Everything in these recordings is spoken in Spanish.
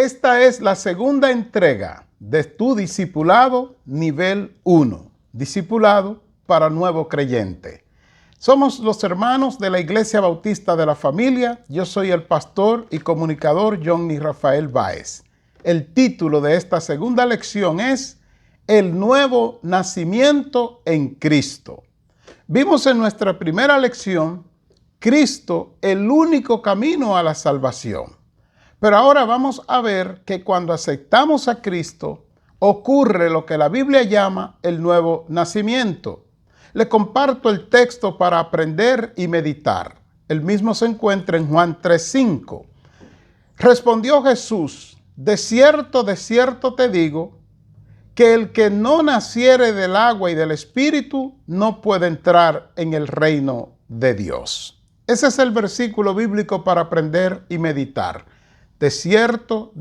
Esta es la segunda entrega de tu discipulado nivel 1, discipulado para nuevo creyente. Somos los hermanos de la Iglesia Bautista de la Familia. Yo soy el pastor y comunicador Johnny Rafael Báez. El título de esta segunda lección es El nuevo nacimiento en Cristo. Vimos en nuestra primera lección Cristo, el único camino a la salvación. Pero ahora vamos a ver que cuando aceptamos a Cristo, ocurre lo que la Biblia llama el nuevo nacimiento. Le comparto el texto para aprender y meditar. El mismo se encuentra en Juan 3:5. Respondió Jesús: de cierto te digo, que el que no naciere del agua y del Espíritu no puede entrar en el reino de Dios. Ese es el versículo bíblico para aprender y meditar. De cierto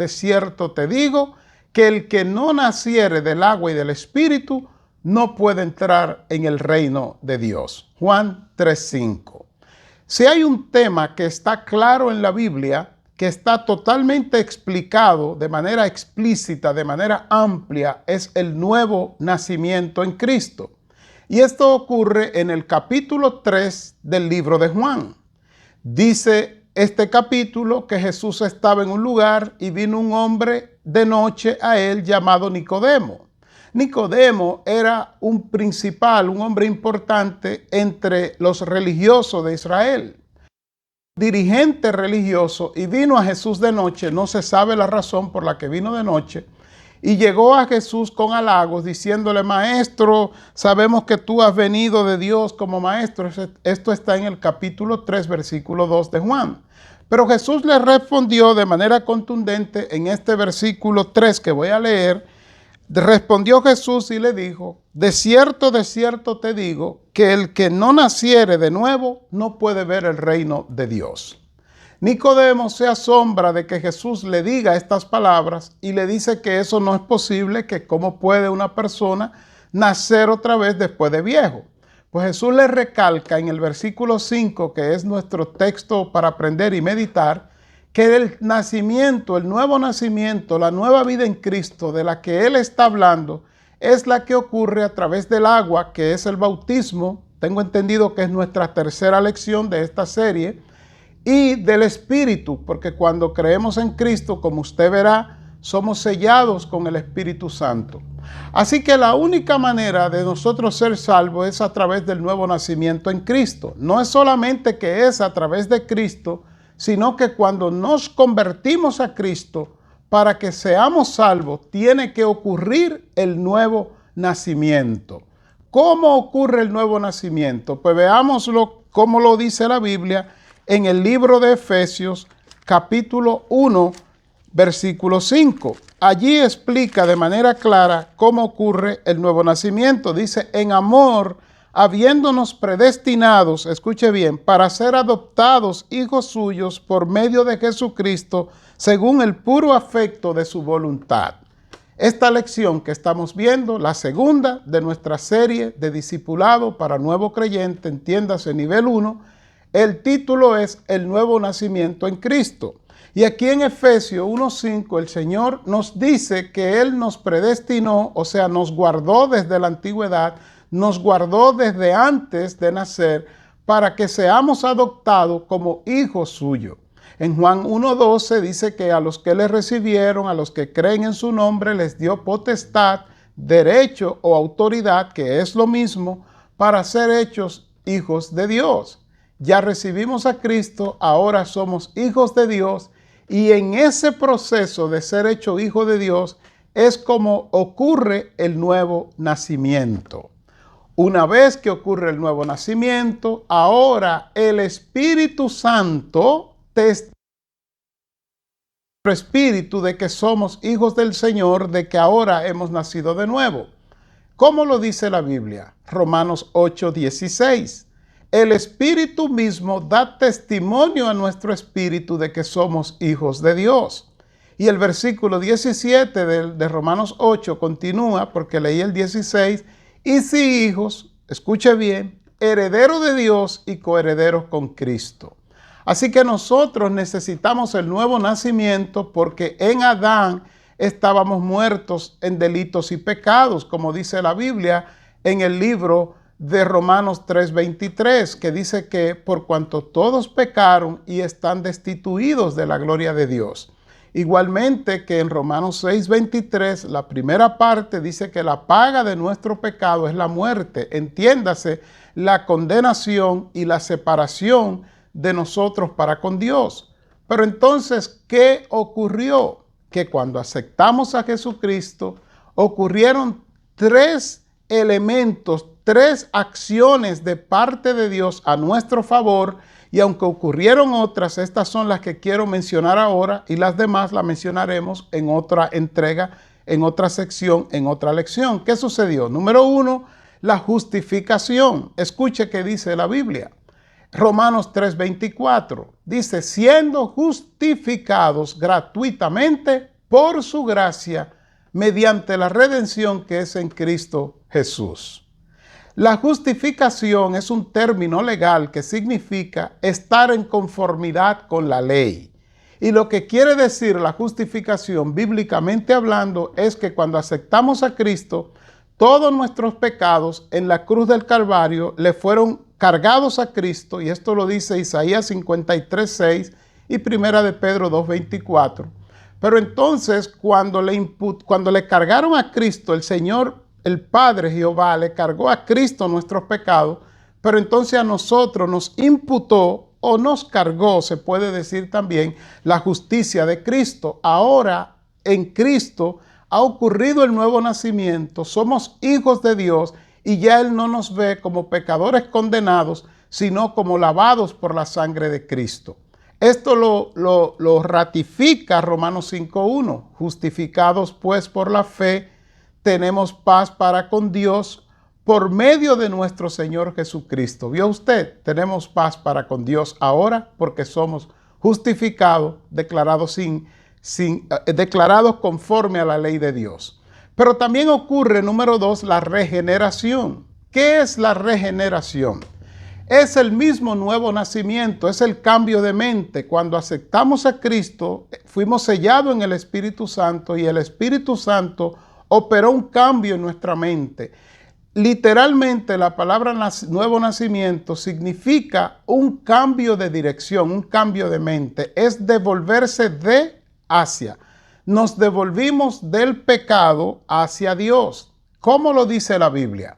te digo, que el que no naciere del agua y del Espíritu no puede entrar en el reino de Dios. Juan 3:5. Si hay un tema que está claro en la Biblia, que está totalmente explicado de manera explícita, de manera amplia, es el nuevo nacimiento en Cristo. Y esto ocurre en el capítulo 3 del libro de Juan. Dice este capítulo que Jesús estaba en un lugar y vino un hombre de noche a él llamado Nicodemo. Nicodemo era un principal, un hombre importante entre los religiosos de Israel, dirigente religioso, y vino a Jesús de noche. No se sabe la razón por la que vino de noche, y llegó a Jesús con halagos diciéndole: maestro, sabemos que tú has venido de Dios como maestro. Esto está en el capítulo 3, versículo 2 de Juan. Pero Jesús le respondió de manera contundente en este versículo 3 que voy a leer. Respondió Jesús y le dijo: de cierto te digo, que el que no naciere de nuevo no puede ver el reino de Dios. Nicodemo se asombra de que Jesús le diga estas palabras y le dice que eso no es posible, que cómo puede una persona nacer otra vez después de viejo. Pues Jesús le recalca en el versículo 5, que es nuestro texto para aprender y meditar, que el nacimiento, el nuevo nacimiento, la nueva vida en Cristo de la que Él está hablando, es la que ocurre a través del agua, que es el bautismo. Tengo entendido que es nuestra tercera lección de esta serie. Y del Espíritu, porque cuando creemos en Cristo, como usted verá, somos sellados con el Espíritu Santo. Así que la única manera de nosotros ser salvos es a través del nuevo nacimiento en Cristo. No es solamente que es a través de Cristo, sino que cuando nos convertimos a Cristo, para que seamos salvos, tiene que ocurrir el nuevo nacimiento. ¿Cómo ocurre el nuevo nacimiento? Pues veámoslo como lo dice la Biblia en el libro de Efesios, capítulo 1, versículo 5. Allí explica de manera clara cómo ocurre el nuevo nacimiento. Dice: en amor, habiéndonos predestinados, escuche bien, para ser adoptados hijos suyos por medio de Jesucristo, según el puro afecto de su voluntad. Esta lección que estamos viendo, la segunda de nuestra serie de discipulado para nuevo creyente, entiéndase nivel 1, el título es El nuevo nacimiento en Cristo. Y aquí en Efesios 1:5 el Señor nos dice que Él nos predestinó, o sea, nos guardó desde la antigüedad, nos guardó desde antes de nacer, para que seamos adoptados como hijos suyos. En Juan 1:12 dice que a los que le recibieron, a los que creen en su nombre, les dio potestad, derecho o autoridad, que es lo mismo, para ser hechos hijos de Dios. Ya recibimos a Cristo, ahora somos hijos de Dios, y en ese proceso de ser hecho hijo de Dios es como ocurre el nuevo nacimiento. Una vez que ocurre el nuevo nacimiento, ahora el Espíritu Santo testifica nuestro espíritu de que somos hijos del Señor, de que ahora hemos nacido de nuevo. ¿Cómo lo dice la Biblia? Romanos 8:16. El Espíritu mismo da testimonio a nuestro espíritu de que somos hijos de Dios. Y el versículo 17 de Romanos 8 continúa, porque leí el 16, y si hijos, escuche bien, herederos de Dios y coherederos con Cristo. Así que nosotros necesitamos el nuevo nacimiento porque en Adán estábamos muertos en delitos y pecados, como dice la Biblia en el libro de Romanos 3:23, que dice que por cuanto todos pecaron y están destituidos de la gloria de Dios. Igualmente que en Romanos 6:23, la primera parte dice que la paga de nuestro pecado es la muerte, entiéndase, la condenación y la separación de nosotros para con Dios. Pero entonces, ¿qué ocurrió? Que cuando aceptamos a Jesucristo, ocurrieron tres elementos, tres acciones de parte de Dios a nuestro favor, y aunque ocurrieron otras, estas son las que quiero mencionar ahora y las demás las mencionaremos en otra entrega, en otra sección, en otra lección. ¿Qué sucedió? Número 1, la justificación. Escuche qué dice la Biblia. Romanos 3:24 dice, siendo justificados gratuitamente por su gracia, mediante la redención que es en Cristo Jesús. La justificación es un término legal que significa estar en conformidad con la ley. Y lo que quiere decir la justificación, bíblicamente hablando, es que cuando aceptamos a Cristo, todos nuestros pecados en la cruz del Calvario le fueron cargados a Cristo, y esto lo dice Isaías 53:6 y Primera de Pedro 2:24. Pero entonces, cuando le cargaron a Cristo, el Señor, el Padre Jehová, le cargó a Cristo nuestros pecados, pero entonces a nosotros nos imputó o nos cargó, se puede decir también, la justicia de Cristo. Ahora, en Cristo ha ocurrido el nuevo nacimiento, somos hijos de Dios y ya Él no nos ve como pecadores condenados, sino como lavados por la sangre de Cristo. Esto lo ratifica Romanos 5:1. Justificados pues por la fe, tenemos paz para con Dios por medio de nuestro Señor Jesucristo. ¿Vio usted? Tenemos paz para con Dios ahora porque somos justificados, declarados declarados conforme a la ley de Dios. Pero también ocurre, número 2, la regeneración. ¿Qué es la regeneración? Es el mismo nuevo nacimiento, es el cambio de mente. Cuando aceptamos a Cristo, fuimos sellados en el Espíritu Santo y el Espíritu Santo operó un cambio en nuestra mente. Literalmente la palabra nuevo nacimiento significa un cambio de dirección, un cambio de mente. Es devolverse de hacia. Nos devolvimos del pecado hacia Dios. ¿Cómo lo dice la Biblia?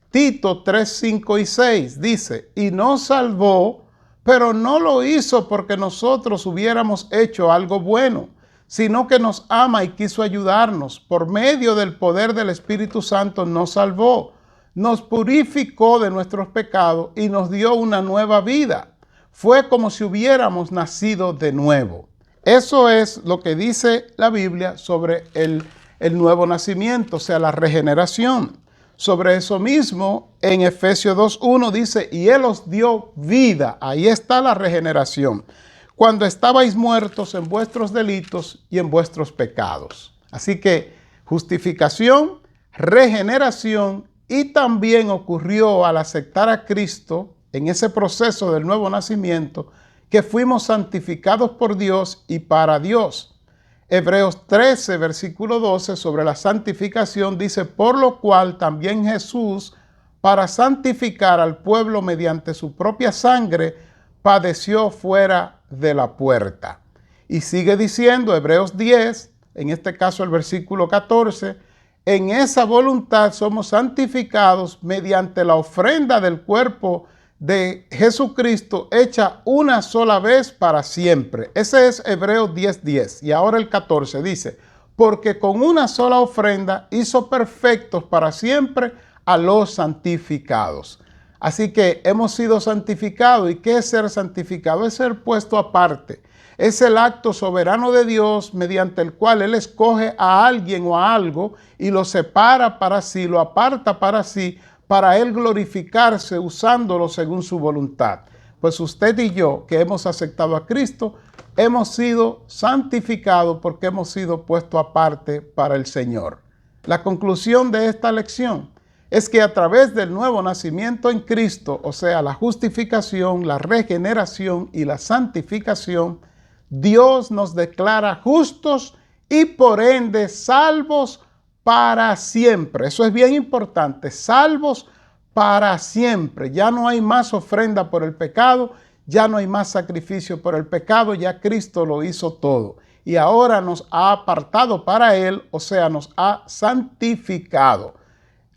Tito 3:5-6 dice, y nos salvó, pero no lo hizo porque nosotros hubiéramos hecho algo bueno, sino que nos ama y quiso ayudarnos. Por medio del poder del Espíritu Santo nos salvó, nos purificó de nuestros pecados y nos dio una nueva vida. Fue como si hubiéramos nacido de nuevo. Eso es lo que dice la Biblia sobre el nuevo nacimiento, o sea, la regeneración. Sobre eso mismo, en Efesios 2:1 dice, y Él os dio vida. Ahí está la regeneración. Cuando estabais muertos en vuestros delitos y en vuestros pecados. Así que justificación, regeneración, y también ocurrió al aceptar a Cristo en ese proceso del nuevo nacimiento, que fuimos santificados por Dios y para Dios. Hebreos 13, versículo 12, sobre la santificación, dice, por lo cual también Jesús, para santificar al pueblo mediante su propia sangre, padeció fuera de la puerta. Y sigue diciendo, Hebreos 10, en este caso el versículo 14, en esa voluntad somos santificados mediante la ofrenda del cuerpo de Jesucristo hecha una sola vez para siempre. Ese es Hebreos 10:10. Y ahora el 14 dice, porque con una sola ofrenda hizo perfectos para siempre a los santificados. Así que hemos sido santificados. ¿Y qué es ser santificado? Es ser puesto aparte. Es el acto soberano de Dios mediante el cual Él escoge a alguien o a algo y lo separa para sí, lo aparta para sí, para Él glorificarse usándolo según su voluntad. Pues usted y yo, que hemos aceptado a Cristo, hemos sido santificados porque hemos sido puestos aparte para el Señor. La conclusión de esta lección es que a través del nuevo nacimiento en Cristo, o sea, la justificación, la regeneración y la santificación, Dios nos declara justos y por ende salvos para siempre. Eso es bien importante, salvos para siempre. Ya no hay más ofrenda por el pecado, ya no hay más sacrificio por el pecado, ya Cristo lo hizo todo. Y ahora nos ha apartado para Él, o sea, nos ha santificado.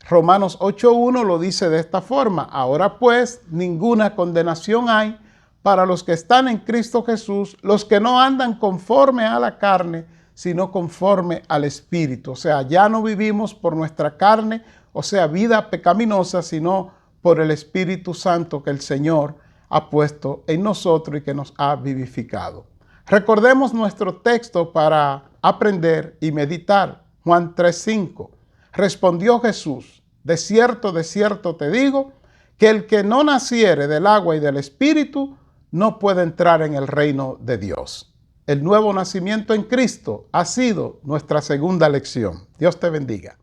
Romanos 8:1 lo dice de esta forma: ahora pues ninguna condenación hay para los que están en Cristo Jesús, los que no andan conforme a la carne, sino conforme al Espíritu. O sea, ya no vivimos por nuestra carne, o sea, vida pecaminosa, sino por el Espíritu Santo que el Señor ha puesto en nosotros y que nos ha vivificado. Recordemos nuestro texto para aprender y meditar. Juan 3:5. Respondió Jesús: de cierto te digo, que el que no naciere del agua y del Espíritu no puede entrar en el reino de Dios. El nuevo nacimiento en Cristo ha sido nuestra segunda lección. Dios te bendiga.